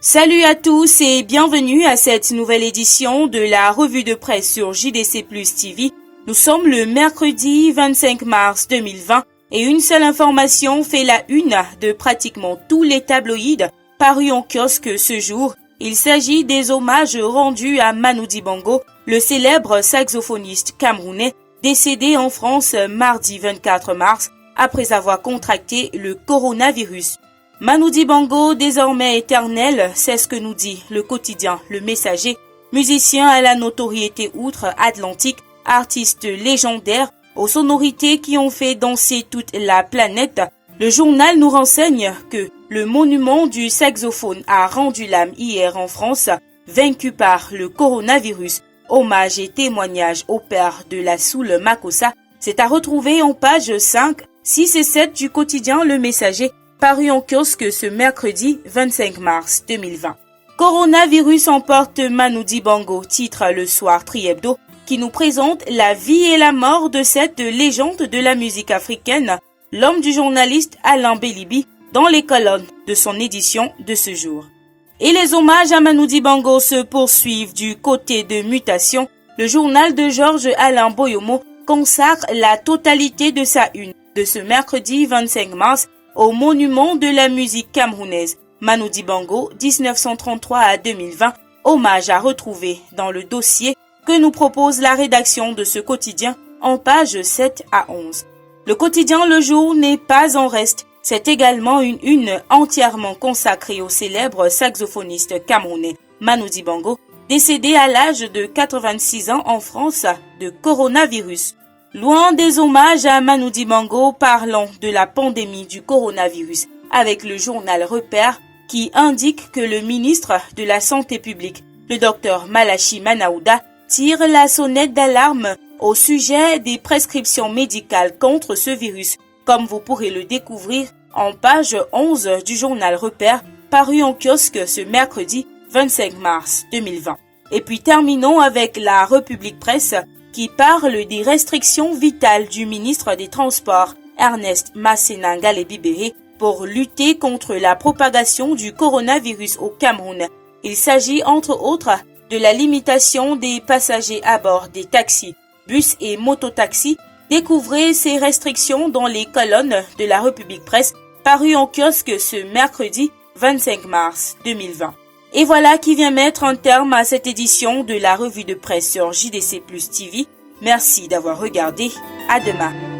Salut à tous et bienvenue à cette nouvelle édition de la revue de presse sur JDC Plus TV. Nous sommes le mercredi 25 mars 2020 et une seule information fait la une de pratiquement tous les tabloïds parus en kiosque ce jour. Il s'agit des hommages rendus à Manu Dibango, le célèbre saxophoniste camerounais décédé en France mardi 24 mars après avoir contracté le coronavirus. Manu Dibango, désormais éternel, c'est ce que nous dit le quotidien Le Messager, musicien à la notoriété outre-Atlantique, artiste légendaire, aux sonorités qui ont fait danser toute la planète. Le journal nous renseigne que le monument du saxophone a rendu l'âme hier en France, vaincu par le coronavirus. Hommage et témoignage au père de la Soul Makossa, c'est à retrouver en page 5, 6 et 7 du quotidien Le Messager, paru en kiosque ce mercredi 25 mars 2020. Coronavirus emporte Manu Dibango, titre Le Soir Tri-Hebdo, qui nous présente la vie et la mort de cette légende de la musique africaine, l'homme du journaliste Alain Bélibi, dans les colonnes de son édition de ce jour. Et les hommages à Manu Dibango se poursuivent du côté de Mutation. Le journal de Georges-Alain Boyomo consacre la totalité de sa une de ce mercredi 25 mars au monument de la musique camerounaise, Manu Dibango, 1933 à 2020, hommage à retrouver dans le dossier que nous propose la rédaction de ce quotidien en pages 7 à 11. Le quotidien Le Jour n'est pas en reste, c'est également une une entièrement consacrée au célèbre saxophoniste camerounais Manu Dibango, décédé à l'âge de 86 ans en France de coronavirus. Loin des hommages à Manu Dibango, parlons de la pandémie du coronavirus avec le journal Repère qui indique que le ministre de la Santé publique, le docteur Malachi Manaouda, tire la sonnette d'alarme au sujet des prescriptions médicales contre ce virus, comme vous pourrez le découvrir en page 11 du journal Repère, paru en kiosque ce mercredi 25 mars 2020. Et puis terminons avec la République Presse, qui parle des restrictions vitales du ministre des Transports, Ernest Masséna Ngalé-Bibéré, pour lutter contre la propagation du coronavirus au Cameroun. Il s'agit entre autres de la limitation des passagers à bord des taxis, bus et mototaxis. Découvrez ces restrictions dans les colonnes de la République Presse, parues en kiosque ce mercredi 25 mars 2020. Et voilà qui vient mettre un terme à cette édition de la revue de presse sur JDC Plus TV. Merci d'avoir regardé. À demain.